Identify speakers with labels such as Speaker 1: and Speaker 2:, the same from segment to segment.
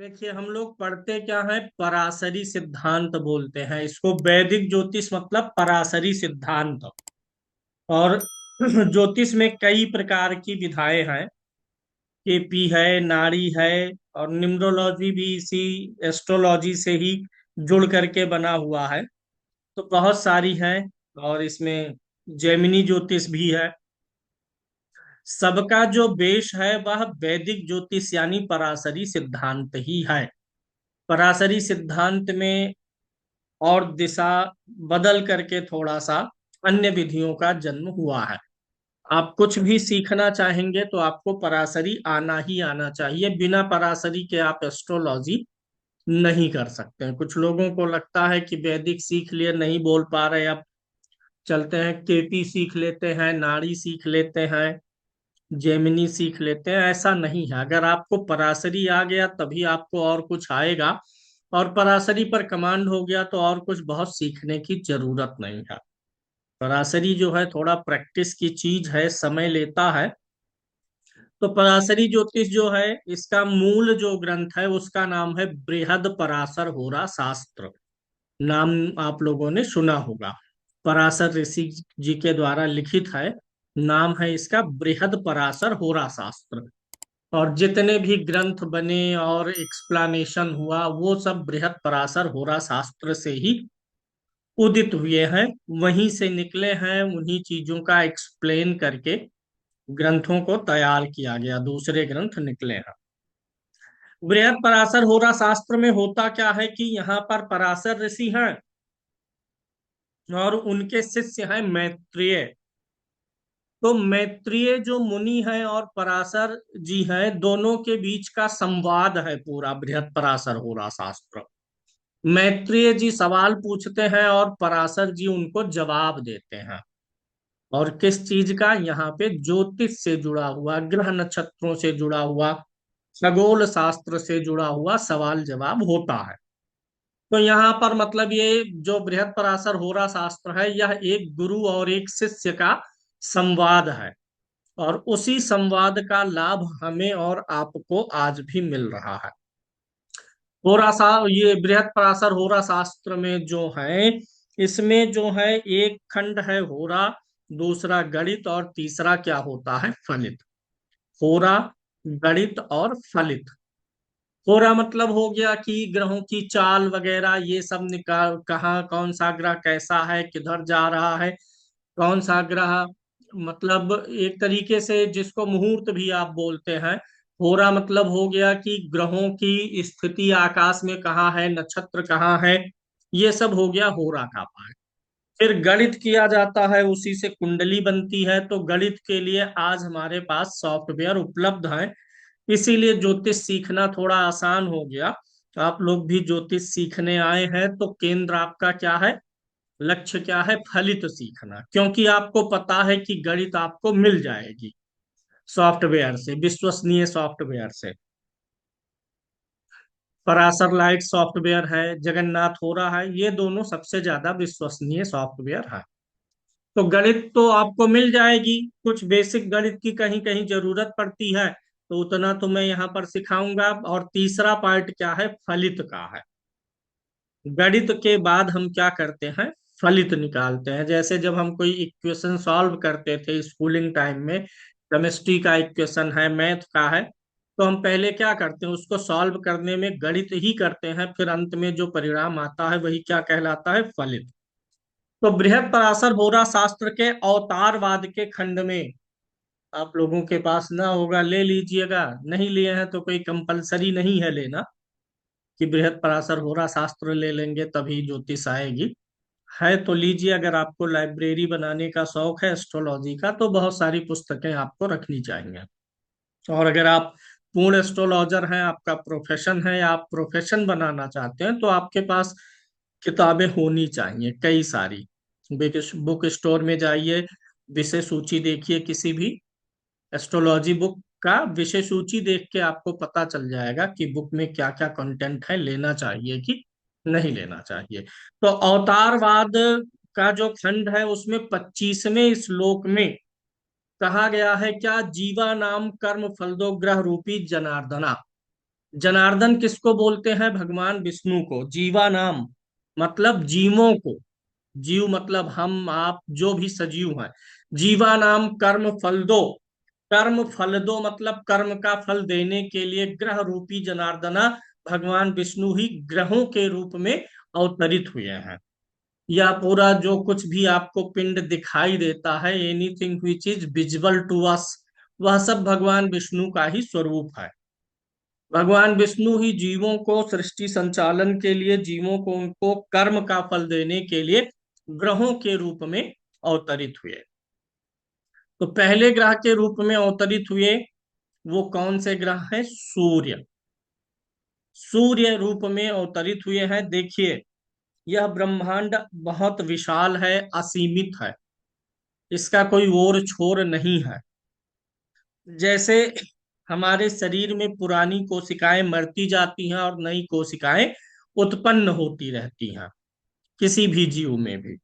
Speaker 1: देखिए, हम लोग पढ़ते क्या है, पराशरी सिद्धांत बोलते हैं इसको। वैदिक ज्योतिष मतलब पराशरी सिद्धांत। और ज्योतिष में कई प्रकार की विधाएं हैं। केपी है, नाड़ी है, और न्यूमरोलॉजी भी इसी एस्ट्रोलॉजी से ही जुड़ करके बना हुआ है। तो बहुत सारी हैं। और इसमें जेमिनी ज्योतिष भी है। सबका जो बेस है वह वैदिक ज्योतिष यानी पराशरी सिद्धांत ही है। पराशरी सिद्धांत में और दिशा बदल करके थोड़ा सा अन्य विधियों का जन्म हुआ है। आप कुछ भी सीखना चाहेंगे तो आपको पराशरी आना ही आना चाहिए। बिना पराशरी के आप एस्ट्रोलॉजी नहीं कर सकते हैं। कुछ लोगों को लगता है कि वैदिक सीख लिए, नहीं बोल पा रहे, अब चलते हैं केपी सीख लेते हैं, नाड़ी सीख लेते हैं, जेमिनी सीख लेते हैं। ऐसा नहीं है। अगर आपको पराशरी आ गया तभी आपको और कुछ आएगा। और पराशरी पर कमांड हो गया तो और कुछ बहुत सीखने की जरूरत नहीं है। पराशरी जो है थोड़ा प्रैक्टिस की चीज है, समय लेता है। तो पराशरी ज्योतिष जो है, इसका मूल जो ग्रंथ है उसका नाम है बृहद पराशर होरा शास्त्र। नाम आप लोगों ने सुना होगा। पराशर ऋषि जी के द्वारा लिखित है। नाम है इसका बृहद पराशर होरा शास्त्र। और जितने भी ग्रंथ बने और एक्सप्लानेशन हुआ वो सब बृहद पराशर होरा शास्त्र से ही उदित हुए हैं। वहीं से निकले हैं। उन्हीं चीजों का एक्सप्लेन करके ग्रंथों को तैयार किया गया, दूसरे ग्रंथ निकले हैं। बृहद पराशर होरा शास्त्र में होता क्या है कि यहाँ पर पराशर ऋषि हैं और उनके शिष्य हैं मैत्रेय। तो मैत्रेय जो मुनि हैं और पराशर जी हैं, दोनों के बीच का संवाद है पूरा बृहद पराशर होरा शास्त्र। मैत्रेय जी सवाल पूछते हैं और पराशर जी उनको जवाब देते हैं। और किस चीज का, यहाँ पे ज्योतिष से जुड़ा हुआ, ग्रह नक्षत्रों से जुड़ा हुआ, खगोल शास्त्र से जुड़ा हुआ सवाल जवाब होता है। तो यहाँ पर मतलब ये जो बृहद पराशर होरा शास्त्र है, यह एक गुरु और एक शिष्य का संवाद है। और उसी संवाद का लाभ हमें और आपको आज भी मिल रहा है। होरा सा ये बृहद पराशर होरा शास्त्र में जो है, इसमें जो है एक खंड है होरा, दूसरा गणित, और तीसरा क्या होता है, फलित। होरा, गणित और फलित। होरा मतलब हो गया कि ग्रहों की चाल वगैरह ये सब निकाल, कहाँ कौन सा ग्रह कैसा है, किधर जा रहा है, कौन सा ग्रह, मतलब एक तरीके से जिसको मुहूर्त भी आप बोलते हैं। होरा मतलब हो गया कि ग्रहों की स्थिति आकाश में कहाँ है, नक्षत्र कहाँ है, ये सब हो गया होरा का पाठ। फिर गणित किया जाता है, उसी से कुंडली बनती है। तो गणित के लिए आज हमारे पास सॉफ्टवेयर उपलब्ध है, इसीलिए ज्योतिष सीखना थोड़ा आसान हो गया। तो आप लोग भी ज्योतिष सीखने आए हैं तो केंद्र आपका क्या है, लक्ष्य क्या है, फलित सीखना। क्योंकि आपको पता है कि गणित आपको मिल जाएगी सॉफ्टवेयर से, विश्वसनीय सॉफ्टवेयर से। पराशर लाइट सॉफ्टवेयर है, जगन्नाथ हो रहा है, ये दोनों सबसे ज्यादा विश्वसनीय सॉफ्टवेयर है। तो गणित तो आपको मिल जाएगी। कुछ बेसिक गणित की कहीं कहीं जरूरत पड़ती है, तो उतना तो मैं यहाँ पर सिखाऊंगा। और तीसरा पार्ट क्या है, फलित का है। गणित के बाद हम क्या करते हैं, फलित निकालते हैं। जैसे जब हम कोई इक्वेशन सॉल्व करते थे स्कूलिंग टाइम में, केमिस्ट्री का इक्वेशन है, मैथ का है, तो हम पहले क्या करते हैं, उसको सॉल्व करने में गणित ही करते हैं। फिर अंत में जो परिणाम आता है वही क्या कहलाता है, फलित। तो बृहद पराशर होरा शास्त्र के अवतारवाद के खंड में आप लोगों के पास ना होगा, ले लीजिएगा। नहीं लिए हैं तो कोई कंपलसरी नहीं है लेना कि बृहद पराशर होरा शास्त्र ले लेंगे तभी ज्योतिष आएगी। है तो लीजिए। अगर आपको लाइब्रेरी बनाने का शौक है एस्ट्रोलॉजी का, तो बहुत सारी पुस्तकें आपको रखनी चाहिए। और अगर आप पूर्ण एस्ट्रोलॉजर हैं, आपका प्रोफेशन है, आप प्रोफेशन बनाना चाहते हैं, तो आपके पास किताबें होनी चाहिए कई सारी। बुक स्टोर में जाइए, विषय सूची देखिए, किसी भी एस्ट्रोलॉजी बुक का विषय सूची देख के आपको पता चल जाएगा कि बुक में क्या क्या कंटेंट है, लेना चाहिए कि नहीं लेना चाहिए। तो अवतारवाद का जो खंड है उसमें 25वें श्लोक में कहा गया है क्या, जीवा नाम कर्म फल दो ग्रह रूपी जनार्दना। जनार्दन किसको बोलते हैं? भगवान विष्णु को। जीवा नाम मतलब जीवों को। जीव मतलब हम आप जो भी सजीव हैं। जीवा नाम कर्म फल दो। कर्म फल दो मतलब कर्म का फल देने के लिए ग्रह रूपी जनार्दना भगवान विष्णु ही ग्रहों के रूप में अवतरित हुए हैं। यह पूरा जो कुछ भी आपको पिंड दिखाई देता है, anything which is visible to us, वह सब भगवान विष्णु का ही स्वरूप है। भगवान विष्णु ही जीवों को सृष्टि संचालन के लिए, जीवों को उनको कर्म का फल देने के लिए ग्रहों के रूप में अवतरित हुए। तो पहले ग्रह के रूप में अवतरित हुए वो कौन से ग्रह हैं? सूर्य। सूर्य रूप में अवतरित हुए हैं। देखिए, यह ब्रह्मांड बहुत विशाल है, असीमित है, इसका कोई ओर छोर नहीं है। जैसे हमारे शरीर में पुरानी कोशिकाएं मरती जाती हैं और नई कोशिकाएं उत्पन्न होती रहती हैं, किसी भी जीव में भी,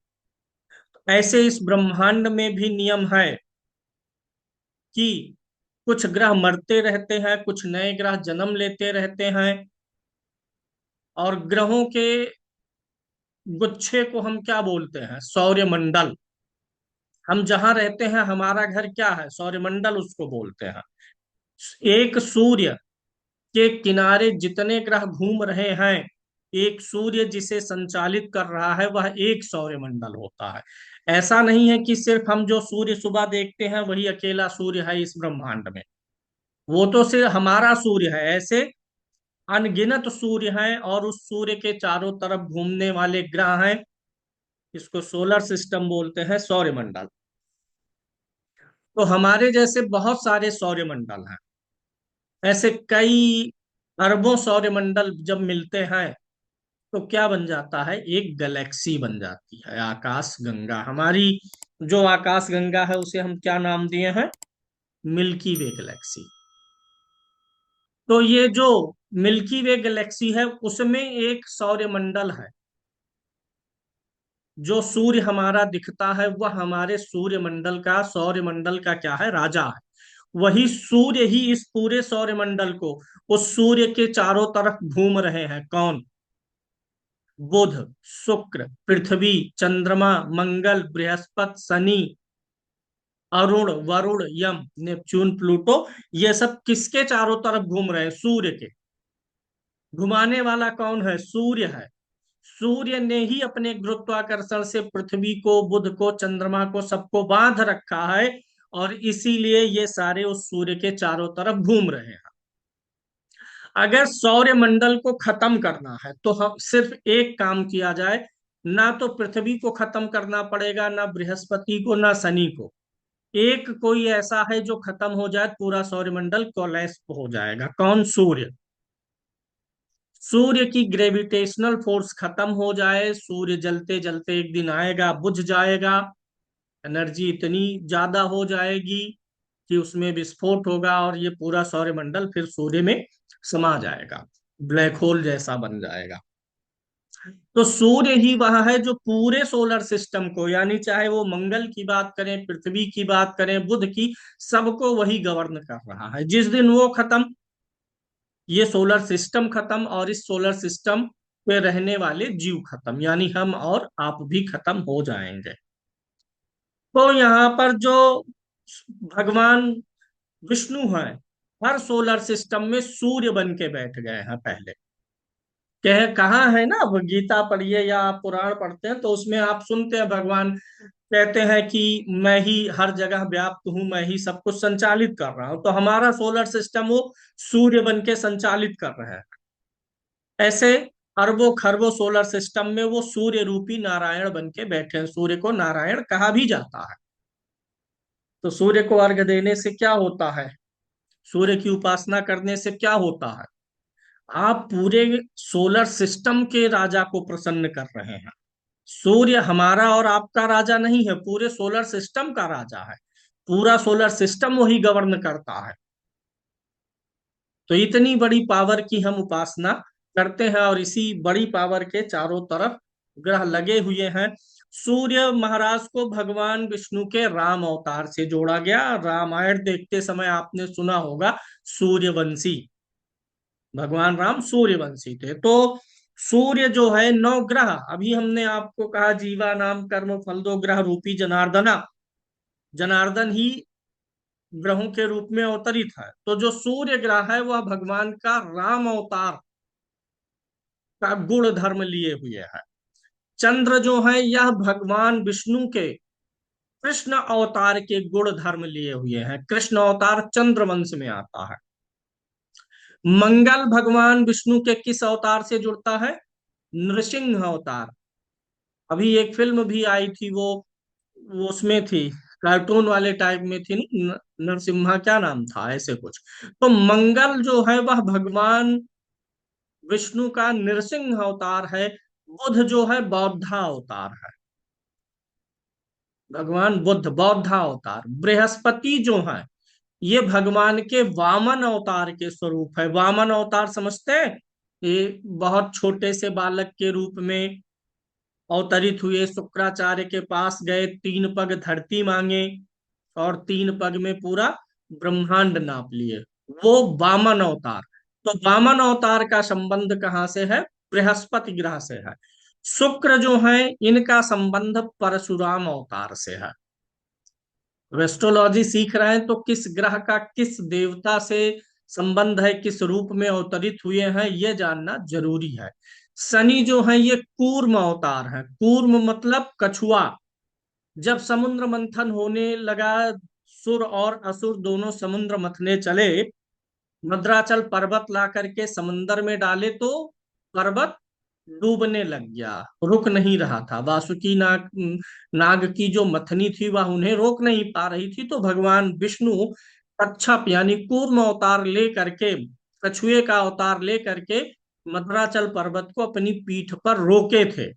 Speaker 1: ऐसे इस ब्रह्मांड में भी नियम है कि कुछ ग्रह मरते रहते हैं, कुछ नए ग्रह जन्म लेते रहते हैं। और ग्रहों के गुच्छे को हम क्या बोलते हैं? सौरमंडल। हम जहां रहते हैं, हमारा घर क्या है? सौरमंडल उसको बोलते हैं। एक सूर्य के किनारे जितने ग्रह घूम रहे हैं, एक सूर्य जिसे संचालित कर रहा है, वह एक सौरमंडल होता है। ऐसा नहीं है कि सिर्फ हम जो सूर्य सुबह देखते हैं वही अकेला सूर्य है इस ब्रह्मांड में। वो तो सिर्फ हमारा सूर्य है। ऐसे अनगिनत सूर्य हैं और उस सूर्य के चारों तरफ घूमने वाले ग्रह हैं। इसको सोलर सिस्टम बोलते हैं, सौरमंडल। तो हमारे जैसे बहुत सारे सौरमंडल हैं। ऐसे कई अरबों सौरमंडल जब मिलते हैं तो क्या बन जाता है? एक गैलेक्सी बन जाती है, आकाश गंगा। हमारी जो आकाश गंगा है उसे हम क्या नाम दिए हैं? मिल्की वे गैलेक्सी। तो ये जो मिल्की वे गैलेक्सी है उसमें एक सौरमंडल है। जो सूर्य हमारा दिखता है वह हमारे सूर्यमंडल का, सौरमंडल का क्या है? राजा है। वही सूर्य ही इस पूरे सौरमंडल को, उस सूर्य के चारों तरफ घूम रहे हैं। कौन? बुध, शुक्र, पृथ्वी, चंद्रमा, मंगल, बृहस्पति, शनि, अरुण, वरुण, यम, नेपच्यून, प्लूटो। ये सब किसके चारों तरफ घूम रहे हैं? सूर्य के। घुमाने वाला कौन है? सूर्य है। सूर्य ने ही अपने गुरुत्वाकर्षण से पृथ्वी को, बुध को, चंद्रमा को, सबको बांध रखा है। और इसीलिए ये सारे उस सूर्य के चारों तरफ घूम रहे हैं। अगर सौर मंडल को खत्म करना है तो हम सिर्फ एक काम किया जाए। ना तो पृथ्वी को खत्म करना पड़ेगा, ना बृहस्पति को, ना शनि को। एक कोई ऐसा है जो खत्म हो जाए, पूरा सौरमंडल कोलैप्स हो जाएगा। कौन? सूर्य। सूर्य की ग्रेविटेशनल फोर्स खत्म हो जाए, सूर्य जलते जलते एक दिन आएगा, बुझ जाएगा। एनर्जी इतनी ज्यादा हो जाएगी कि उसमें विस्फोट होगा और ये पूरा सौरमंडल फिर सूर्य में समा जाएगा, ब्लैक होल जैसा बन जाएगा। तो सूर्य ही वह है जो पूरे सोलर सिस्टम को, यानी चाहे वो मंगल की बात करें, पृथ्वी की बात करें, बुध की, सबको वही गवर्न कर रहा है। जिस दिन वो खत्म, ये सोलर सिस्टम खत्म और इस सोलर सिस्टम पे रहने वाले जीव खत्म, यानी हम और आप भी खत्म हो जाएंगे। तो यहाँ पर जो भगवान विष्णु हैं, हर सोलर सिस्टम में सूर्य बन के बैठ गए हैं पहले। कह कहाँ है ना, अब गीता पढ़िए या आप पुराण पढ़ते हैं तो उसमें आप सुनते हैं भगवान कहते हैं कि मैं ही हर जगह व्याप्त हूं, मैं ही सब कुछ संचालित कर रहा हूं। तो हमारा सोलर सिस्टम वो सूर्य बन के संचालित कर रहे हैं। ऐसे अरबों खरबों सोलर सिस्टम में वो सूर्य रूपी नारायण बन के बैठे हैं। सूर्य को नारायण कहा भी जाता है। तो सूर्य को अर्घ्य देने से क्या होता है? सूर्य की उपासना करने से क्या होता है? आप पूरे सोलर सिस्टम के राजा को प्रसन्न कर रहे हैं। सूर्य हमारा और आपका राजा नहीं है, पूरे सोलर सिस्टम का राजा है। पूरा सोलर सिस्टम वही गवर्न करता है। तो इतनी बड़ी पावर की हम उपासना करते हैं और इसी बड़ी पावर के चारों तरफ ग्रह लगे हुए हैं। सूर्य महाराज को भगवान विष्णु के राम अवतार से जोड़ा गया। रामायण देखते समय आपने सुना होगा सूर्यवंशी। भगवान राम सूर्यवंशी थे। तो सूर्य जो है नौ ग्रह, अभी हमने आपको कहा जीवा नाम कर्म फल दो ग्रह रूपी जनार्दना, जनार्दन ही ग्रहों के रूप में अवतरित है। तो जो सूर्य ग्रह है वह भगवान का राम अवतार का गुण धर्म लिए हुए है। चंद्र जो है यह भगवान विष्णु के कृष्ण अवतार के गुण धर्म लिए हुए हैं। कृष्ण अवतार चंद्र वंश में आता है। मंगल भगवान विष्णु के किस अवतार से जुड़ता है? नृसिंह अवतार। अभी एक फिल्म भी आई थी, वो उसमें थी, कार्टून वाले टाइप में थी ना, नरसिम्हा क्या नाम था ऐसे कुछ। तो मंगल जो है वह भगवान विष्णु का नृसिंह अवतार है। बुध जो है बौद्धा अवतार है, भगवान बुद्ध बौद्धा अवतार। बृहस्पति जो है ये भगवान के वामन अवतार के स्वरूप है। वामन अवतार समझते हैं? ये बहुत छोटे से बालक के रूप में अवतरित हुए, शुक्राचार्य के पास गए, 3 पग धरती मांगे और 3 पग में पूरा ब्रह्मांड नाप लिए, वो वामन अवतार। तो वामन अवतार का संबंध कहाँ से है? बृहस्पति ग्रह से है। शुक्र जो है इनका संबंध परशुराम अवतार से है। वेस्ट्रोलॉजी सीख रहे हैं तो किस ग्रह का किस देवता से संबंध है, किस रूप में अवतरित हुए हैं, ये जानना जरूरी है। शनि जो है ये कूर्म अवतार है। कूर्म मतलब कछुआ। जब समुद्र मंथन होने लगा, सुर और असुर दोनों समुद्र मथने चले, मद्राचल पर्वत ला करके समंदर में डाले तो पर्वत डूबने लग गया, रुक नहीं रहा था। वासुकी नाग नाग की जो मथनी थी वह उन्हें रोक नहीं पा रही थी। तो भगवान विष्णु कच्छप यानी कूर्म अवतार ले करके, कछुए का अवतार ले करके मद्राचल पर्वत को अपनी पीठ पर रोके थे।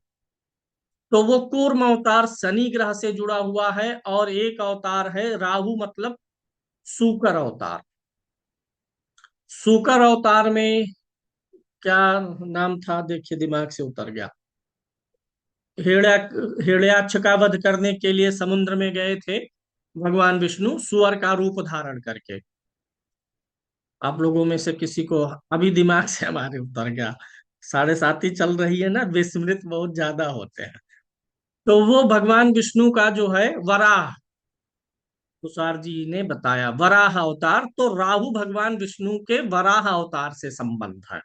Speaker 1: तो वो कूर्म अवतार शनि ग्रह से जुड़ा हुआ है। और एक अवतार है राहु मतलब सूकर अवतार। सूकर अवतार में क्या नाम था, देखिए दिमाग से उतर गया। हिरण्या हिरण्याक्ष का वध करने के लिए समुद्र में गए थे भगवान विष्णु, सुअर का रूप धारण करके। आप लोगों में से किसी को अभी दिमाग से हमारे उतर गया। 7:30 ही चल रही है ना, विस्मृत बहुत ज्यादा होते हैं। तो वो भगवान विष्णु का जो है वराह, तुषार जी ने बताया वराह अवतार। तो राहु भगवान विष्णु के वराह अवतार से संबंध है।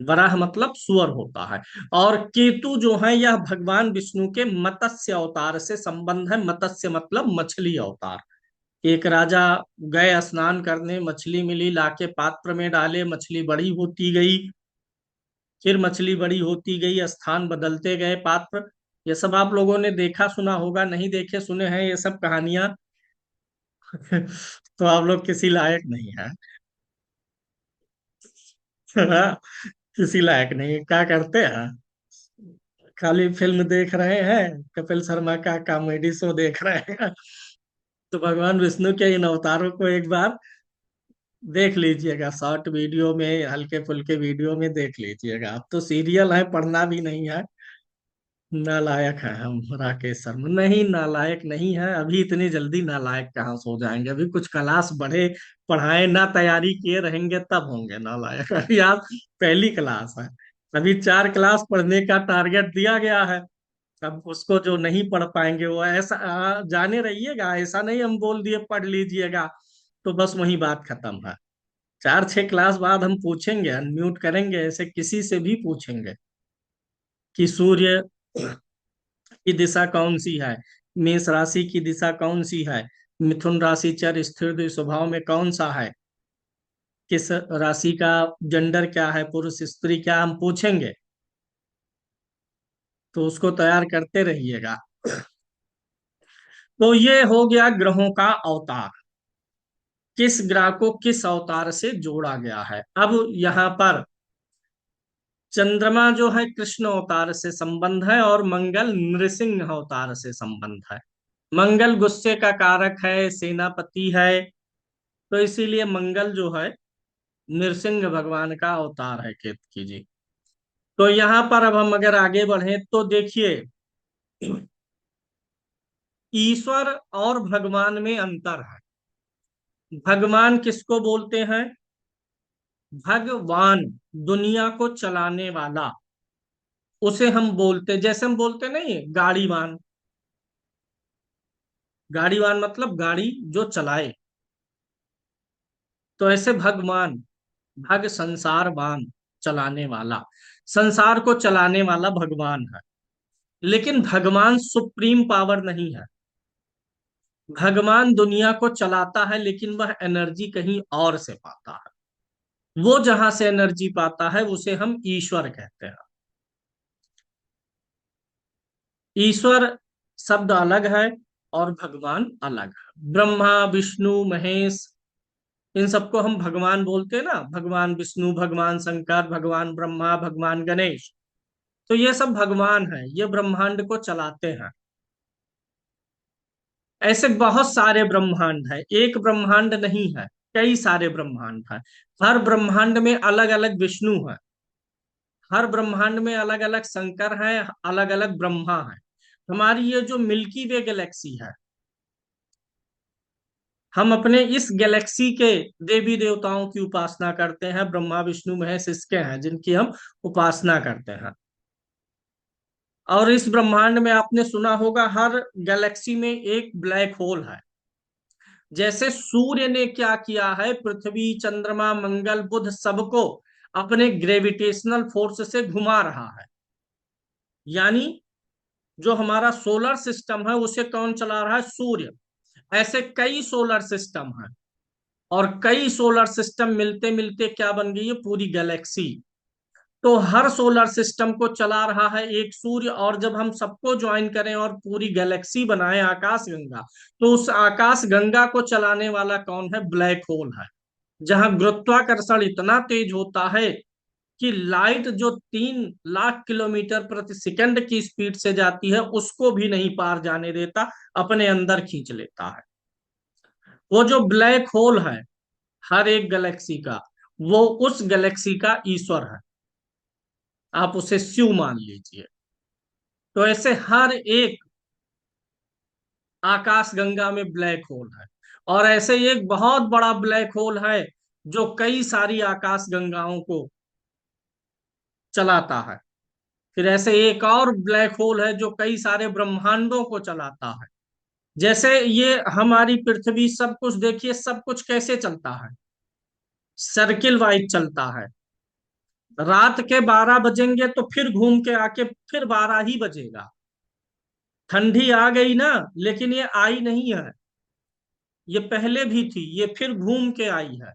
Speaker 1: वराह मतलब सुअर होता है। और केतु जो है यह भगवान विष्णु के मत्स्य अवतार से संबंध है। मत्स्य मतलब मछली अवतार। एक राजा गए स्नान करने, मछली मिली, लाके पात्र में डाले, मछली बड़ी होती गई, फिर मछली बड़ी होती गई, स्थान बदलते गए पात्र। ये सब आप लोगों ने देखा सुना होगा, नहीं देखे सुने हैं ये सब कहानियां। तो आप लोग किसी लायक नहीं है। किसी लायक नहीं, क्या करते हैं? खाली फिल्म देख रहे हैं, कपिल शर्मा का कॉमेडी शो देख रहे हैं। तो भगवान विष्णु के इन अवतारों को एक बार देख लीजिएगा, शॉर्ट वीडियो में, हल्के फुल्के वीडियो में देख लीजिएगा। अब तो सीरियल है, पढ़ना भी नहीं है। नालायक है हम राकेश शर्मा। नहीं, नालायक नहीं है, अभी इतनी जल्दी नालायक कहाँ सो जाएंगे। अभी कुछ क्लास बढ़े, पढ़ाए ना, तैयारी किए रहेंगे तब होंगे नालायक। अभी आप पहली क्लास है, अभी 4 क्लास पढ़ने का टारगेट दिया गया है। अब उसको जो नहीं पढ़ पाएंगे वो ऐसा जाने रहिएगा, ऐसा नहीं हम बोल दिए पढ़ लीजिएगा तो बस वही बात खत्म है। 4-6 क्लास बाद हम पूछेंगे, अनम्यूट करेंगे, ऐसे किसी से भी पूछेंगे कि सूर्य की दिशा कौन सी है, मेष राशि की दिशा कौन सी है, मिथुन राशि चर स्थिर स्वभाव में कौन सा है, किस राशि का जेंडर क्या है, पुरुष स्त्री क्या, हम पूछेंगे। तो उसको तैयार करते रहिएगा। तो ये हो गया ग्रहों का अवतार, किस ग्रह को किस अवतार से जोड़ा गया है। अब यहाँ पर चंद्रमा जो है कृष्ण अवतार से संबंध है और मंगल नृसिंह अवतार से संबंध है। मंगल गुस्से का कारक है, सेनापति है, तो इसीलिए मंगल जो है नृसिंह भगवान का अवतार है, केतकी जी। तो यहाँ पर अब हम अगर आगे बढ़े तो देखिए, ईश्वर और भगवान में अंतर है। भगवान किसको बोलते हैं? भगवान, दुनिया को चलाने वाला, उसे हम बोलते, जैसे हम बोलते नहीं गाड़ीवान। गाड़ीवान मतलब गाड़ी जो चलाए। तो ऐसे भगवान, भग संसारवान, चलाने वाला, संसार को चलाने वाला भगवान है। लेकिन भगवान सुप्रीम पावर नहीं है। भगवान दुनिया को चलाता है, लेकिन वह एनर्जी कहीं और से पाता है। वो जहां से एनर्जी पाता है उसे हम ईश्वर कहते हैं। ईश्वर शब्द अलग है और भगवान अलग है। ब्रह्मा, विष्णु, महेश, इन सबको हम भगवान बोलते हैं ना। भगवान विष्णु, भगवान शंकर, भगवान ब्रह्मा, भगवान गणेश, तो ये सब भगवान है, ये ब्रह्मांड को चलाते हैं। ऐसे बहुत सारे ब्रह्मांड है, एक ब्रह्मांड नहीं है, कई सारे ब्रह्मांड है। हर ब्रह्मांड में अलग अलग विष्णु है, हर ब्रह्मांड में अलग अलग शंकर है, अलग अलग ब्रह्मा है। हमारी ये जो मिल्की वे गैलेक्सी है, हम अपने इस गैलेक्सी के देवी देवताओं की उपासना करते हैं। ब्रह्मा विष्णु महेश इसके हैं जिनकी हम उपासना करते हैं। और इस ब्रह्मांड में आपने सुना होगा हर गैलेक्सी में एक ब्लैक होल है। जैसे सूर्य ने क्या किया है, पृथ्वी, चंद्रमा, मंगल, बुध सबको अपने ग्रेविटेशनल फोर्स से घुमा रहा है। यानी जो हमारा सोलर सिस्टम है उसे कौन चला रहा है? सूर्य। ऐसे कई सोलर सिस्टम हैं, और कई सोलर सिस्टम मिलते मिलते क्या बन गई है? पूरी गैलेक्सी। तो हर सोलर सिस्टम को चला रहा है एक सूर्य, और जब हम सबको ज्वाइन करें और पूरी गैलेक्सी बनाए आकाश गंगा, तो उस आकाश गंगा को चलाने वाला कौन है? ब्लैक होल है। जहां गुरुत्वाकर्षण इतना तेज होता है कि लाइट जो 3 लाख किलोमीटर प्रति सेकंड की स्पीड से जाती है उसको भी नहीं पार जाने देता, अपने अंदर खींच लेता है। वो जो ब्लैक होल है हर एक गैलेक्सी का, वो उस गैलेक्सी का ईश्वर है। आप उसे शिव मान लीजिए। तो ऐसे हर एक आकाश गंगा में ब्लैक होल है, और ऐसे ही एक बहुत बड़ा ब्लैक होल है जो कई सारी आकाश गंगाओं को चलाता है। फिर ऐसे एक और ब्लैक होल है जो कई सारे ब्रह्मांडों को चलाता है। जैसे ये हमारी पृथ्वी, सब कुछ देखिए, सब कुछ कैसे चलता है? सर्किल वाइज चलता है। रात के 12 बजेंगे तो फिर घूम के आके फिर 12 ही बजेगा। ठंडी आ गई ना, लेकिन ये आई नहीं है, ये पहले भी थी, ये फिर घूम के आई है।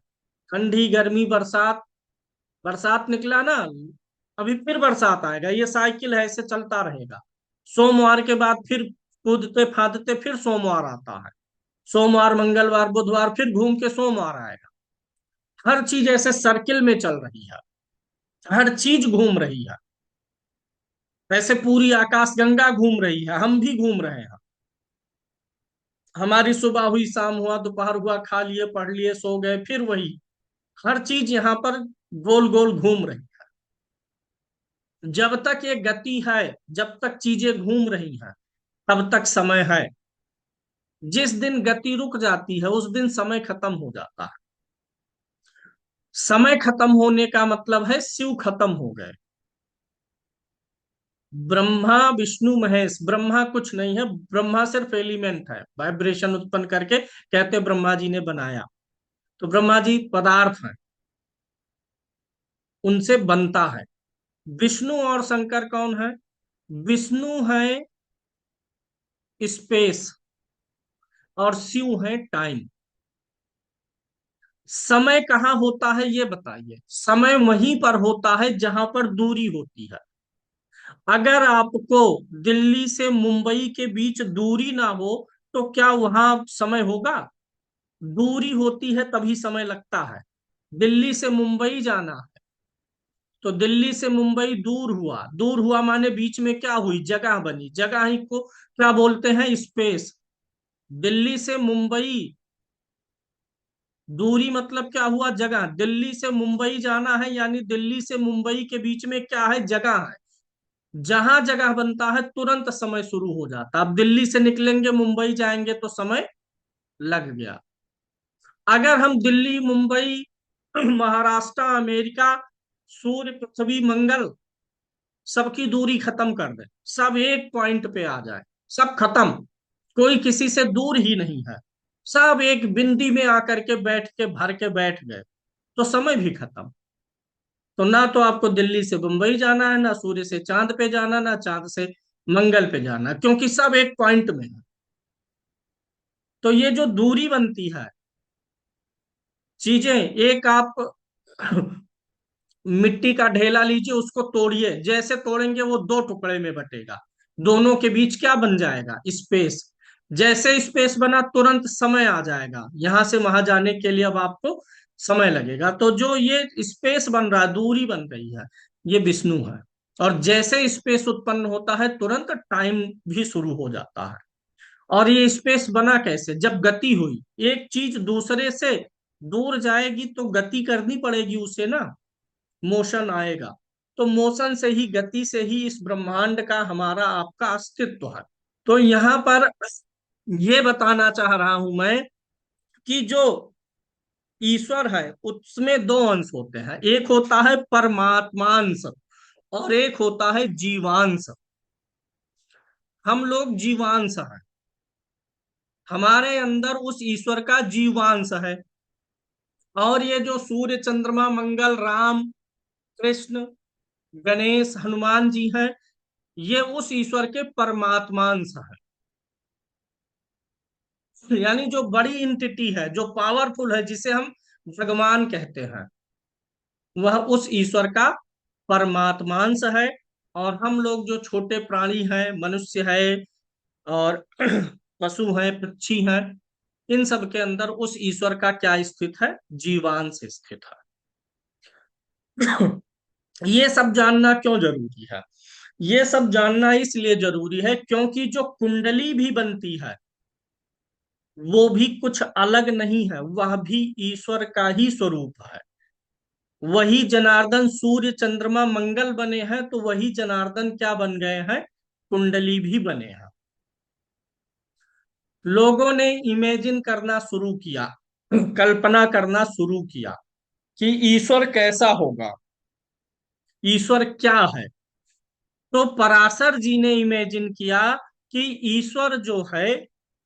Speaker 1: ठंडी, गर्मी, बरसात, बरसात निकला ना, अभी फिर बरसात आएगा। ये साइकिल है, ऐसे चलता रहेगा। सोमवार के बाद फिर कूदते फादते फिर सोमवार आता है। सोमवार, मंगलवार, बुधवार, फिर घूम के सोमवार आएगा। हर चीज ऐसे सर्किल में चल रही है, हर चीज घूम रही है। वैसे पूरी आकाश गंगा घूम रही है, हम भी घूम रहे हैं। हमारी सुबह हुई, शाम हुआ, दोपहर हुआ, खा लिए, पढ़ लिए, सो गए, फिर वही। हर चीज यहाँ पर गोल गोल घूम रही है। जब तक ये गति है, जब तक चीजें घूम रही हैं, तब तक समय है। जिस दिन गति रुक जाती है उस दिन समय खत्म हो जाता है। समय खत्म होने का मतलब है शिव खत्म हो गए। ब्रह्मा विष्णु महेश, ब्रह्मा कुछ नहीं है, ब्रह्मा सिर्फ एलिमेंट है, वाइब्रेशन उत्पन्न करके कहते ब्रह्मा जी ने बनाया। तो ब्रह्मा जी पदार्थ हैं, उनसे बनता है। विष्णु और शंकर कौन है? विष्णु है स्पेस, और शिव है टाइम। समय कहाँ होता है ये बताइए? समय वहीं पर होता है जहां पर दूरी होती है। अगर आपको दिल्ली से मुंबई के बीच दूरी ना हो तो क्या वहां समय होगा? दूरी होती है तभी समय लगता है। दिल्ली से मुंबई जाना है, तो दिल्ली से मुंबई दूर हुआ, दूर हुआ माने बीच में क्या हुई? जगह बनी, जगह ही को क्या बोलते हैं? स्पेस। दिल्ली से मुंबई, दूरी मतलब क्या हुआ? जगह। दिल्ली से मुंबई जाना है, यानी दिल्ली से मुंबई के बीच में क्या है? जगह है। जहां जगह बनता है तुरंत समय शुरू हो जाता है। अब दिल्ली से निकलेंगे मुंबई जाएंगे तो समय लग गया। अगर हम दिल्ली मुंबई महाराष्ट्र, अमेरिका, सूर्य, पृथ्वी, मंगल, सबकी दूरी खत्म कर दे, सब एक पॉइंट पे आ जाए, सब खत्म, कोई किसी से दूर ही नहीं है, सब एक बिंदी में आकर के बैठ के भर के बैठ गए, तो समय भी खत्म। तो ना तो आपको दिल्ली से मुंबई जाना है, ना सूर्य से चांद पे जाना, ना चांद से मंगल पे जाना, क्योंकि सब एक पॉइंट में है। तो ये जो दूरी बनती है, चीजें, एक आप मिट्टी का ढेला लीजिए, उसको तोड़िए, जैसे तोड़ेंगे वो दो टुकड़े में बटेगा, दोनों के बीच क्या बन जाएगा? स्पेस। जैसे स्पेस बना, तुरंत समय आ जाएगा, यहां से वहां जाने के लिए अब आपको समय लगेगा। तो जो ये स्पेस बन रहा है, दूरी बन रही है, ये विष्णु है। और जैसे स्पेस उत्पन्न होता है, तुरंत टाइम भी शुरू हो जाता है। और ये स्पेस बना कैसे? जब गति हुई, एक चीज दूसरे से दूर जाएगी तो गति करनी पड़ेगी उसे ना, मोशन आएगा। तो मोशन से ही, गति से ही इस ब्रह्मांड का, हमारा आपका अस्तित्व है। तो यहाँ पर ये बताना चाह रहा हूं मैं कि जो ईश्वर है, उसमें दो अंश होते हैं, एक होता है परमात्मांश और एक होता है जीवांश। हम लोग जीवांश हैं, हमारे अंदर उस ईश्वर का जीवांश है। और ये जो सूर्य, चंद्रमा, मंगल, राम, कृष्ण, गणेश, हनुमान जी हैं, ये उस ईश्वर के परमात्मांश है। यानी जो बड़ी इंटिटी है, जो पावरफुल है, जिसे हम भगवान कहते हैं, वह उस ईश्वर का परमात्मांश है। और हम लोग जो छोटे प्राणी हैं, मनुष्य है और पशु हैं, पक्षी हैं, इन सब के अंदर उस ईश्वर का क्या स्थित है? जीवांश स्थित है। ये सब जानना क्यों जरूरी है? ये सब जानना इसलिए जरूरी है क्योंकि जो कुंडली भी बनती है, वो भी कुछ अलग नहीं है, वह भी ईश्वर का ही स्वरूप है। वही जनार्दन सूर्य, चंद्रमा, मंगल बने हैं, तो वही जनार्दन क्या बन गए हैं? कुंडली भी बने हैं। लोगों ने इमेजिन करना शुरू किया, कल्पना करना शुरू किया कि ईश्वर कैसा होगा, ईश्वर क्या है। तो पराशर जी ने इमेजिन किया कि ईश्वर जो है,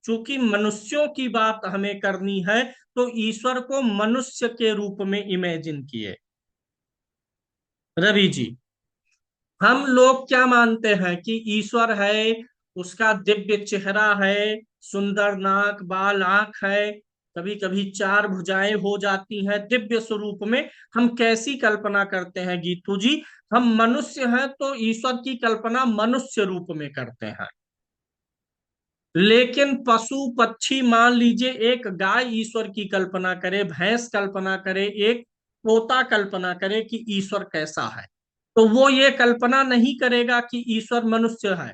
Speaker 1: चूंकि मनुष्यों की बात हमें करनी है, तो ईश्वर को मनुष्य के रूप में इमेजिन किए। रवि जी, हम लोग क्या मानते हैं कि ईश्वर है, उसका दिव्य चेहरा है, सुंदर नाक, बाल, आंख है, कभी कभी चार भुजाएं हो जाती हैं दिव्य स्वरूप में। हम कैसी कल्पना करते हैं गीतू जी? हम मनुष्य हैं तो ईश्वर की कल्पना मनुष्य रूप में करते हैं। लेकिन पशु पक्षी, मान लीजिए एक गाय ईश्वर की कल्पना करे, भैंस कल्पना करे, एक तोता कल्पना करे कि ईश्वर कैसा है, तो वो ये कल्पना नहीं करेगा कि ईश्वर मनुष्य है।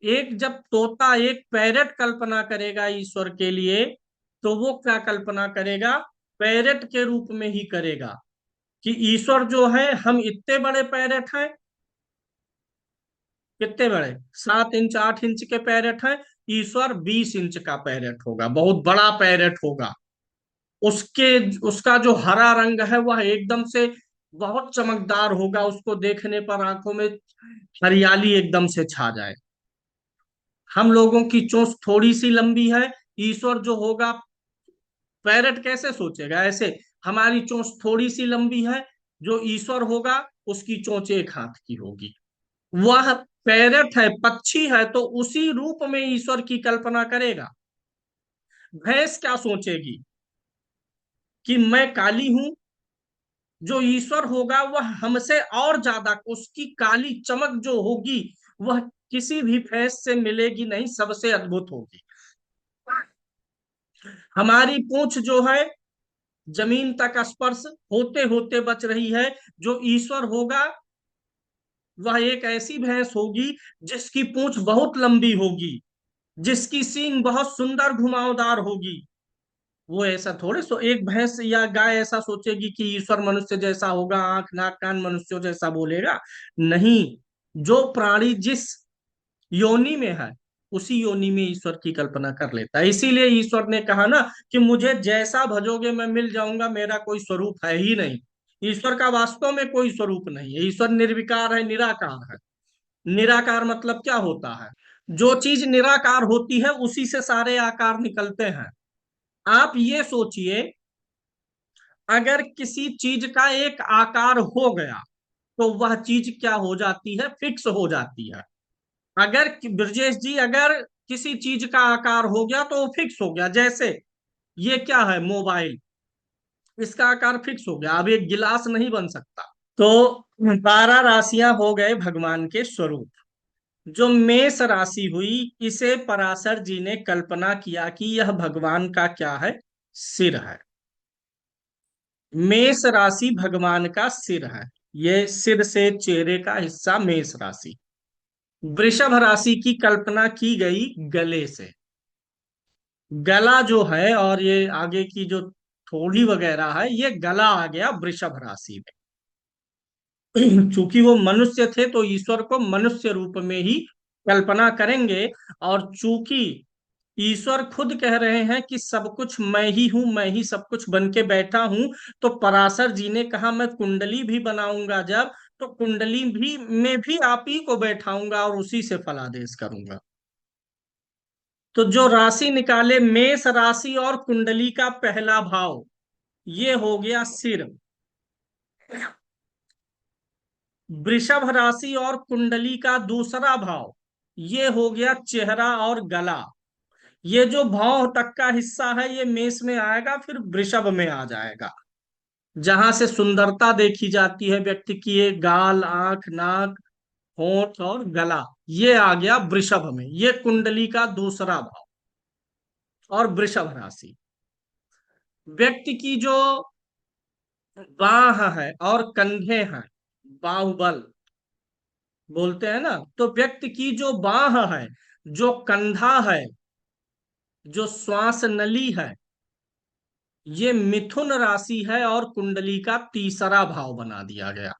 Speaker 1: एक जब तोता, एक पैरट कल्पना करेगा ईश्वर के लिए, तो वो क्या कल्पना करेगा? पैरट के रूप में ही करेगा कि ईश्वर जो है, हम इतने बड़े पैरट हैं, कितने बड़े, 7 इंच 8 इंच के पैरट हैं, ईश्वर 20 इंच का पैरट होगा, बहुत बड़ा पैरट होगा। उसके, उसका जो हरा रंग है वह एकदम से बहुत चमकदार होगा, उसको देखने पर आंखों में हरियाली एकदम से छा जाए। हम लोगों की चोंच थोड़ी सी लंबी है, ईश्वर जो होगा, पैरट कैसे सोचेगा ऐसे? हमारी चोंच थोड़ी सी लंबी है, जो ईश्वर होगा उसकी चोंच एक हाथ की होगी। वह पैरट है, पक्षी है, तो उसी रूप में ईश्वर की कल्पना करेगा। भैंस क्या सोचेगी कि मैं काली हूं, जो ईश्वर होगा वह हमसे और ज्यादा, उसकी काली चमक जो होगी, वह किसी भी भैंस से मिलेगी नहीं, सबसे अद्भुत होगी। हमारी पूंछ जो है, जमीन तक स्पर्श होते होते बच रही है, जो ईश्वर होगा वह एक ऐसी भैंस होगी जिसकी पूंछ बहुत लंबी होगी, जिसकी सींग बहुत सुंदर घुमावदार होगी। वो ऐसा थोड़े सो, एक भैंस या गाय ऐसा सोचेगी कि ईश्वर मनुष्य जैसा होगा, आंख नाक कान मनुष्यों जैसा बोलेगा। नहीं, जो प्राणी जिस योनि में है, उसी योनि में ईश्वर की कल्पना कर लेता है। इसीलिए ईश्वर ने कहा ना कि मुझे जैसा भजोगे मैं मिल जाऊंगा, मेरा कोई स्वरूप है ही नहीं। ईश्वर का वास्तव में कोई स्वरूप नहीं है। ईश्वर निर्विकार है, निराकार है। निराकार मतलब क्या होता है? जो चीज निराकार होती है उसी से सारे आकार निकलते हैं। आप ये सोचिए, अगर किसी चीज का एक आकार हो गया तो वह चीज क्या हो जाती है? फिक्स हो जाती है। अगर ब्रजेश जी, अगर किसी चीज का आकार हो गया तो वो फिक्स हो गया। जैसे ये क्या है? मोबाइल। इसका आकार फिक्स हो गया, अब एक गिलास नहीं बन सकता। तो 12 राशियां हो गए भगवान के स्वरूप। जो मेष राशि हुई, इसे पराशर जी ने कल्पना किया कि यह भगवान का क्या है? सिर है। मेष राशि भगवान का सिर है। ये सिर से चेहरे का हिस्सा मेष राशि। वृषभ राशि की कल्पना की गई गले से। गला जो है और ये आगे की जो थोड़ी वगैरह है, ये गला आ गया वृषभ राशि में। चूंकि वो मनुष्य थे तो ईश्वर को मनुष्य रूप में ही कल्पना करेंगे। और चूंकि ईश्वर खुद कह रहे हैं कि सब कुछ मैं ही हूं, मैं ही सब कुछ बन के बैठा हूं, तो पराशर जी ने कहा मैं कुंडली भी बनाऊंगा जब, तो कुंडली भी में भी आप ही को बैठाऊंगा और उसी से फलादेश करूंगा। तो जो राशि निकाले, मेष राशि और कुंडली का पहला भाव, ये हो गया सिर। वृषभ राशि और कुंडली का दूसरा भाव, ये हो गया चेहरा और गला। ये जो भाव तक का हिस्सा है ये मेष में आएगा, फिर वृषभ में आ जाएगा। जहां से सुंदरता देखी जाती है व्यक्ति की, ये गाल, आंख, नाक, होंठ और गला, ये आ गया वृषभ में। ये कुंडली का दूसरा भाव। और वृषभ राशि, व्यक्ति की जो बाह है और कंधे हैं, बाहुबल बोलते हैं ना, तो व्यक्ति की जो बाह है, जो कंधा है, जो श्वास नली है, ये मिथुन राशि है और कुंडली का तीसरा भाव बना दिया गया।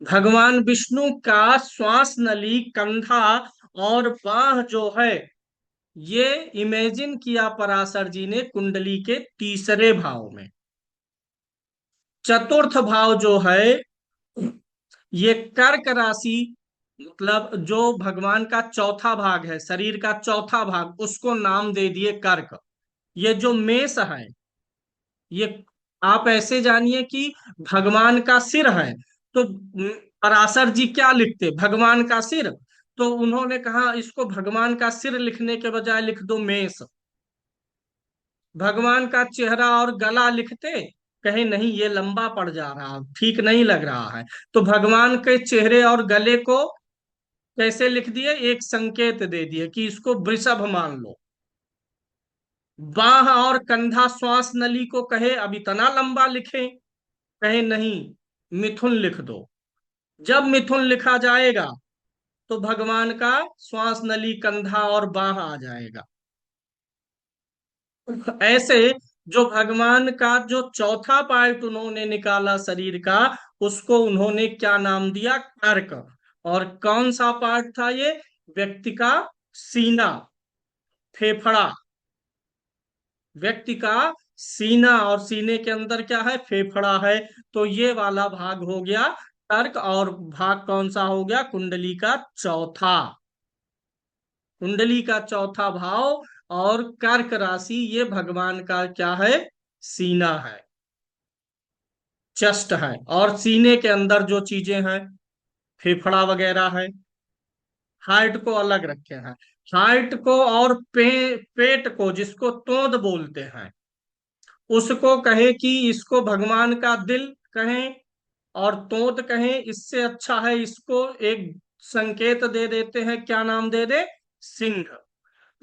Speaker 1: भगवान विष्णु का श्वास नली, कंधा और बाह जो है, ये इमेजिन किया पराशर जी ने कुंडली के तीसरे भाव में। चतुर्थ भाव जो है, ये कर्क राशि, मतलब जो भगवान का चौथा भाग है, शरीर का चौथा भाग, उसको नाम दे दिए कर्क। ये जो मेष है, ये आप ऐसे जानिए कि भगवान का सिर है। तो पराशर जी क्या लिखते? भगवान का सिर। तो उन्होंने कहा इसको भगवान का सिर लिखने के बजाय लिख दो मेष। भगवान का चेहरा और गला लिखते, कहे नहीं ये लंबा पड़ जा रहा, ठीक नहीं लग रहा है। तो भगवान के चेहरे और गले को कैसे लिख दिए? एक संकेत दे दिए कि इसको वृषभ मान लो। बाह और कंधा श्वास नली को कहे अब इतना लंबा लिखें, कहे नहीं मिथुन लिख दो। जब मिथुन लिखा जाएगा तो भगवान का श्वास नली, कंधा और बाह आ जाएगा। ऐसे जो भगवान का जो चौथा पार्ट उन्होंने निकाला शरीर का, उसको उन्होंने क्या नाम दिया? कर्क। और कौन सा पार्ट था ये? व्यक्ति का सीना, फेफड़ा। व्यक्ति का सीना, और सीने के अंदर क्या है? फेफड़ा है। तो ये वाला भाग हो गया कर्क। और भाग कौन सा हो गया? कुंडली का चौथा। कुंडली का चौथा भाव और कर्क राशि, ये भगवान का क्या है? सीना है, चेस्ट है। और सीने के अंदर जो चीजें हैं, फेफड़ा वगैरह है। हार्ट को अलग रखे हैं। हार्ट को और पेट को, जिसको तोंद बोलते हैं, उसको कहे कि इसको भगवान का दिल कहें और तोंद कहें, इससे अच्छा है इसको एक संकेत दे देते हैं। क्या नाम दे दे? सिंह।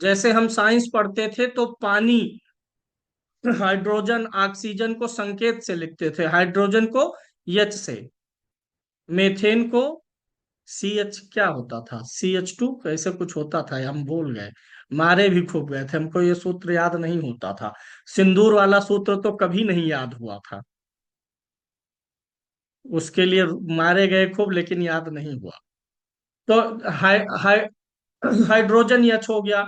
Speaker 1: जैसे हम साइंस पढ़ते थे तो पानी, हाइड्रोजन ऑक्सीजन को संकेत से लिखते थे। हाइड्रोजन को एच से, मेथेन को सी एच, क्या होता था, CH2 कैसे कुछ होता था, हम भूल गए। मारे भी खूब गए थे, हमको ये सूत्र याद नहीं होता था। सिंदूर वाला सूत्र तो कभी नहीं याद हुआ था। उसके लिए मारे गए खूब, लेकिन याद नहीं हुआ। तो हाइ हाइ हाइड्रोजन एच हो गया,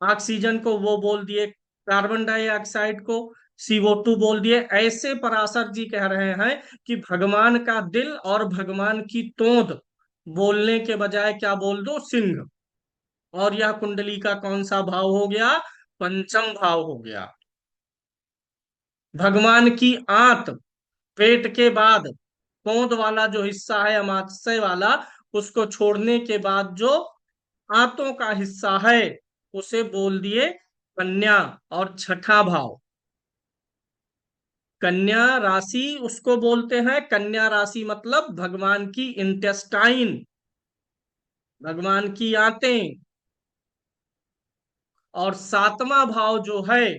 Speaker 1: ऑक्सीजन को वो बोल दिए, कार्बन डाइऑक्साइड को CO2 बोल दिए। ऐसे पराशर जी कह रहे हैं कि भगवान का दिल और भगवान की तोंद बोलने के बजाय क्या बोल दो, सिंह। और यह कुंडली का कौन सा भाव हो गया, पंचम भाव हो गया। भगवान की आंत, पेट के बाद पोंद वाला जो हिस्सा है अमाशय वाला, उसको छोड़ने के बाद जो आंतों का हिस्सा है उसे बोल दिए कन्या। और छठा भाव कन्या राशि, उसको बोलते हैं कन्या राशि, मतलब भगवान की इंटेस्टाइन, भगवान की आंतें। और सातवां भाव जो है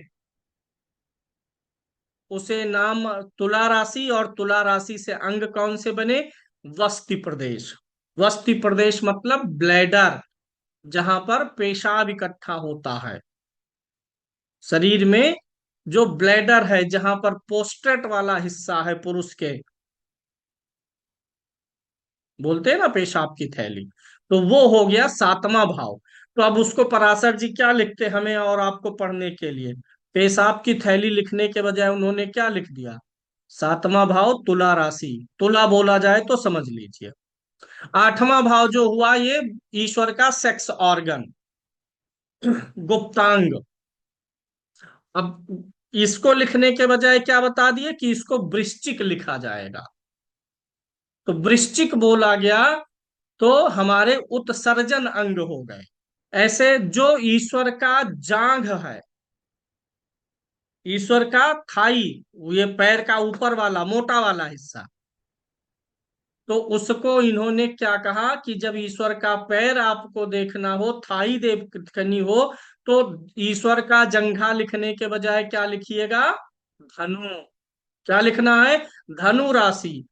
Speaker 1: उसे नाम तुला राशि, और तुला राशि से अंग कौन से बने, वस्ति प्रदेश। वस्ति प्रदेश मतलब ब्लैडर, जहां पर पेशाब इकट्ठा होता है शरीर में। जो ब्लैडर है, जहां पर पोस्टेट वाला हिस्सा है पुरुष के, बोलते हैं ना पेशाब की थैली, तो वो हो गया सातवां भाव। तो अब उसको पराशर जी क्या लिखते हमें और आपको पढ़ने के लिए, पेशाब की थैली लिखने के बजाय उन्होंने क्या लिख दिया, सातवां भाव तुला राशि। तुला बोला जाए तो समझ लीजिए। आठवां भाव जो हुआ ये ईश्वर का सेक्स ऑर्गन, गुप्तांग। अब इसको लिखने के बजाय क्या बता दिए कि इसको वृश्चिक लिखा जाएगा। तो वृश्चिक बोला गया तो हमारे उत्सर्जन अंग हो गए। ऐसे जो ईश्वर का जांघ है, ईश्वर का थाई, ये पैर का ऊपर वाला मोटा वाला हिस्सा, तो उसको इन्होंने क्या कहा कि जब ईश्वर का पैर आपको देखना हो, थाई देखनी हो, तो ईश्वर का जंघा लिखने के बजाय क्या लिखिएगा, धनु। क्या लिखना है, धनु राशि।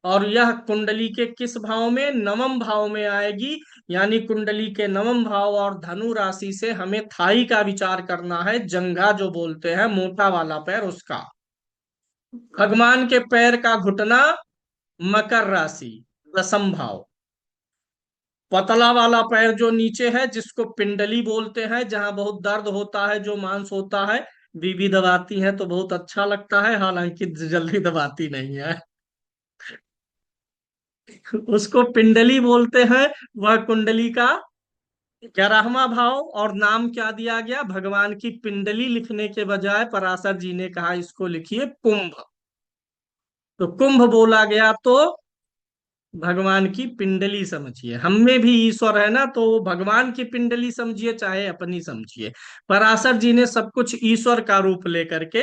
Speaker 1: और यह कुंडली के किस भाव में, नवम भाव में आएगी। यानी कुंडली के नवम भाव और धनु राशि से हमें थाई का विचार करना है, जंघा जो बोलते हैं मोटा वाला पैर उसका। भगवान के पैर का घुटना मकर राशि, दसम भाव। पतला वाला पैर जो नीचे है जिसको पिंडली बोलते हैं, जहां बहुत दर्द होता है, जो मांस होता है, बीबी दबाती है तो बहुत अच्छा लगता है, हालांकि जल्दी दबाती नहीं है। उसको पिंडली बोलते हैं। वह कुंडली का 11वां भाव। और नाम क्या दिया गया, भगवान की पिंडली लिखने के बजाय पराशर जी ने कहा इसको लिखिए कुंभ। तो कुंभ बोला गया तो भगवान की पिंडली समझिए। हम में भी ईश्वर है ना, तो भगवान की पिंडली समझिए चाहे अपनी समझिए, पराशर जी ने सब कुछ ईश्वर का रूप लेकर के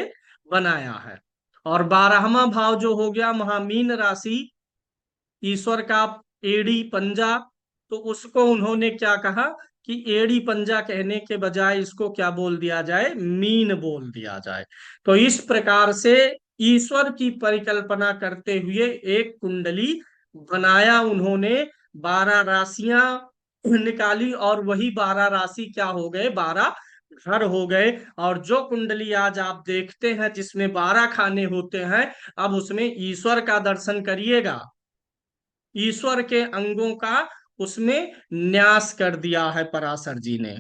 Speaker 1: बनाया है। और 12वां भाव जो हो गया महामीन राशि, ईश्वर का एड़ी पंजा, तो उसको उन्होंने क्या कहा कि एड़ी पंजा कहने के बजाय इसको क्या बोल दिया जाए, मीन बोल दिया जाए। तो इस प्रकार से ईश्वर की परिकल्पना करते हुए एक कुंडली बनाया उन्होंने। 12 राशियां निकाली और वही 12 राशि क्या हो गए, 12 घर हो गए। और जो कुंडली आज आप देखते हैं जिसमें 12 खाने होते हैं, अब उसमें ईश्वर का दर्शन करिएगा, ईश्वर के अंगों का उसमें न्यास कर दिया है पराशर जी ने।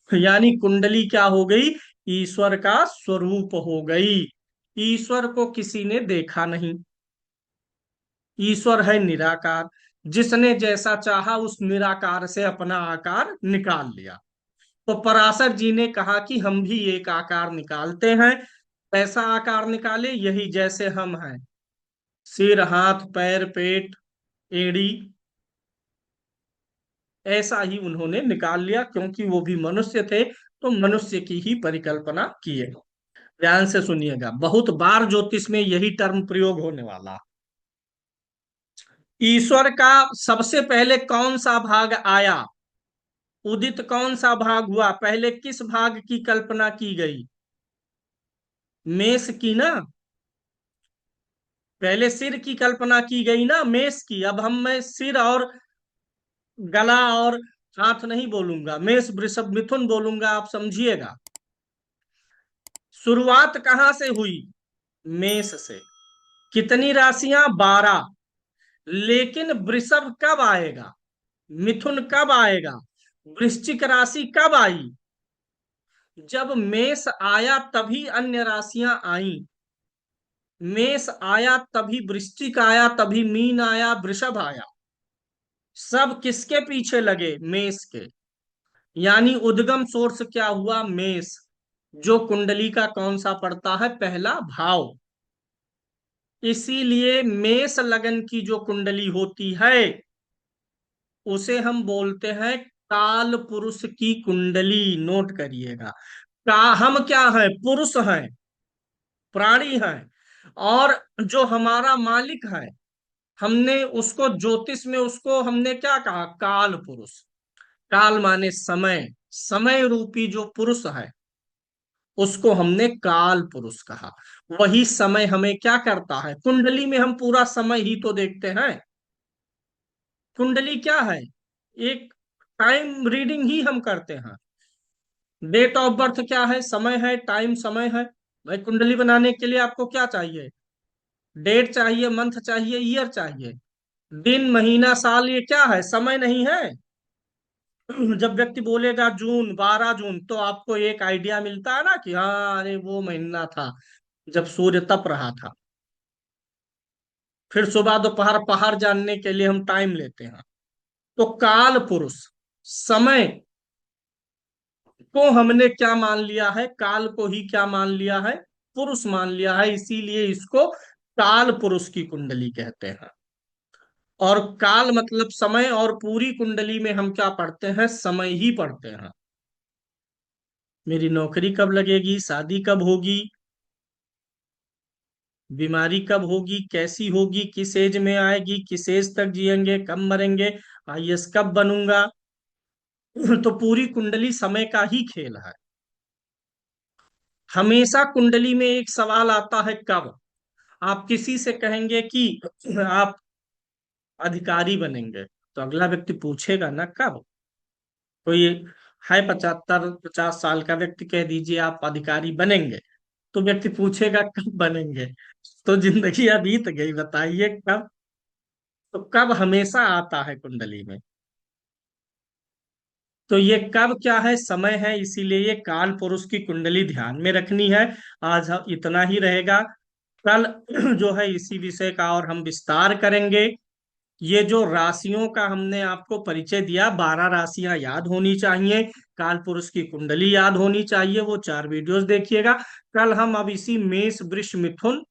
Speaker 1: यानी कुंडली क्या हो गई, ईश्वर का स्वरूप हो गई। ईश्वर को किसी ने देखा नहीं, ईश्वर है निराकार, जिसने जैसा चाहा उस निराकार से अपना आकार निकाल लिया। तो पराशर जी ने कहा कि हम भी एक आकार निकालते हैं। ऐसा आकार निकाले यही जैसे हम हैं, सिर हाथ पैर पेट एड़ी, ऐसा ही उन्होंने निकाल लिया, क्योंकि वो भी मनुष्य थे तो मनुष्य की ही परिकल्पना किए। ध्यान से सुनिएगा, बहुत बार ज्योतिष में यही टर्म प्रयोग होने वाला। ईश्वर का सबसे पहले कौन सा भाग आया, उदित कौन सा भाग हुआ, पहले किस भाग की कल्पना की गई, मेष की ना। पहले सिर की कल्पना की गई ना, मेष की। अब हम मैं सिर और गला और हाथ नहीं बोलूंगा, मेष वृषभ मिथुन बोलूंगा, आप समझिएगा। शुरुआत कहां से हुई, मेष से। कितनी राशियां, 12। लेकिन वृषभ कब आएगा, मिथुन कब आएगा, वृश्चिक राशि कब आई, जब मेष आया तभी अन्य राशियां आई। मेष आया तभी वृश्चिक आया, तभी मीन आया, वृषभ आया। सब किसके पीछे लगे, मेष के। यानी उद्गम सोर्स क्या हुआ, मेष, जो कुंडली का कौन सा पड़ता है, पहला भाव। इसीलिए मेष लगन की जो कुंडली होती है उसे हम बोलते हैं काल पुरुष की कुंडली। नोट करिएगा, का हम क्या है, पुरुष हैं, प्राणी हैं, और जो हमारा मालिक है, हमने उसको ज्योतिष में उसको हमने क्या कहा, काल पुरुष। काल माने समय, समय रूपी जो पुरुष है उसको हमने काल पुरुष कहा। वही समय हमें क्या करता है, कुंडली में हम पूरा समय ही तो देखते हैं। कुंडली क्या है, एक टाइम रीडिंग ही हम करते हैं। डेट ऑफ बर्थ क्या है, समय है, टाइम समय है। भाई कुंडली बनाने के लिए आपको क्या चाहिए, डेट चाहिए, मंथ चाहिए, ईयर चाहिए। दिन महीना साल ये क्या है, समय नहीं है। जब व्यक्ति बोलेगा जून, 12 जून, तो आपको एक आइडिया मिलता है ना कि हाँ अरे वो महीना था जब सूर्य तप रहा था। फिर सुबह दोपहर पहाड़ जानने के लिए हम टाइम लेते हैं। तो काल पुरुष, समय को हमने क्या मान लिया है, काल को ही क्या मान लिया है, पुरुष मान लिया है। इसीलिए इसको काल पुरुष की कुंडली कहते हैं। और काल मतलब समय, और पूरी कुंडली में हम क्या पढ़ते हैं, समय ही पढ़ते हैं। मेरी नौकरी कब लगेगी, शादी कब होगी, बीमारी कब होगी, कैसी होगी, किस एज में आएगी, किस एज तक जिएंगे, कब मरेंगे, आईएएस कब बनूंगा। तो पूरी कुंडली समय का ही खेल है। हमेशा कुंडली में एक सवाल आता है, कब। आप किसी से कहेंगे कि आप अधिकारी बनेंगे, तो अगला व्यक्ति पूछेगा ना कब। कोई है 75-50 साल का व्यक्ति, कह दीजिए आप अधिकारी बनेंगे, तो व्यक्ति पूछेगा कब बनेंगे। तो जिंदगी अब बीत गई, बताइए कब। तो कब हमेशा आता है कुंडली में। तो ये कब क्या है, समय है, इसीलिए ये काल पुरुष की कुंडली ध्यान में रखनी है। आज इतना ही रहेगा। कल जो है इसी विषय का और हम विस्तार करेंगे। ये जो राशियों का हमने आपको परिचय दिया, 12 राशियां याद होनी चाहिए, काल पुरुष की कुंडली याद होनी चाहिए, वो 4 वीडियोस देखिएगा। कल हम अब इसी मेष वृष मिथुन,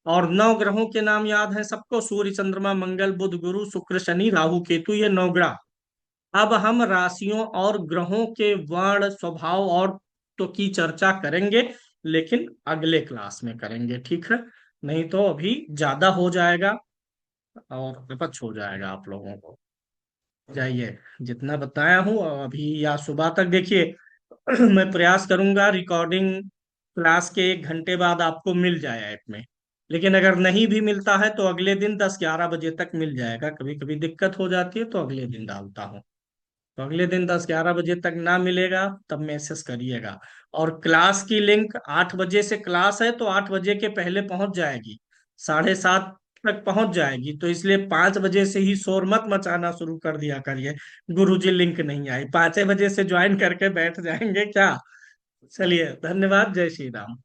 Speaker 1: और 9 ग्रहों के नाम याद है सबको, सूर्य चंद्रमा मंगल बुध गुरु शुक्र शनि राहु केतु, ये 9 ग्रह। अब हम राशियों और ग्रहों के वर्ण स्वभाव और तो की चर्चा करेंगे, लेकिन अगले क्लास में करेंगे, ठीक है। नहीं तो अभी ज्यादा हो जाएगा और विपक्ष हो जाएगा आप लोगों को। जाइए, जितना बताया हूँ अभी या सुबह तक देखिए। मैं प्रयास करूंगा रिकॉर्डिंग क्लास के 1 घंटे बाद आपको मिल जाए ऐप में। लेकिन अगर नहीं भी मिलता है तो अगले दिन 10-11 बजे तक मिल जाएगा। कभी कभी दिक्कत हो जाती है तो अगले दिन डालता हूँ। तो अगले दिन 10-11 बजे तक ना मिलेगा तब मैसेज करिएगा। और क्लास की लिंक 8 बजे से क्लास है तो 8 बजे के पहले पहुंच जाएगी, 7:30 तक पहुंच जाएगी। तो इसलिए 5 बजे से ही शोर मत मचाना शुरू कर दिया करिए, गुरुजी लिंक नहीं आई। 5 बजे से ज्वाइन करके बैठ जाएंगे क्या। चलिए, धन्यवाद, जय श्री राम।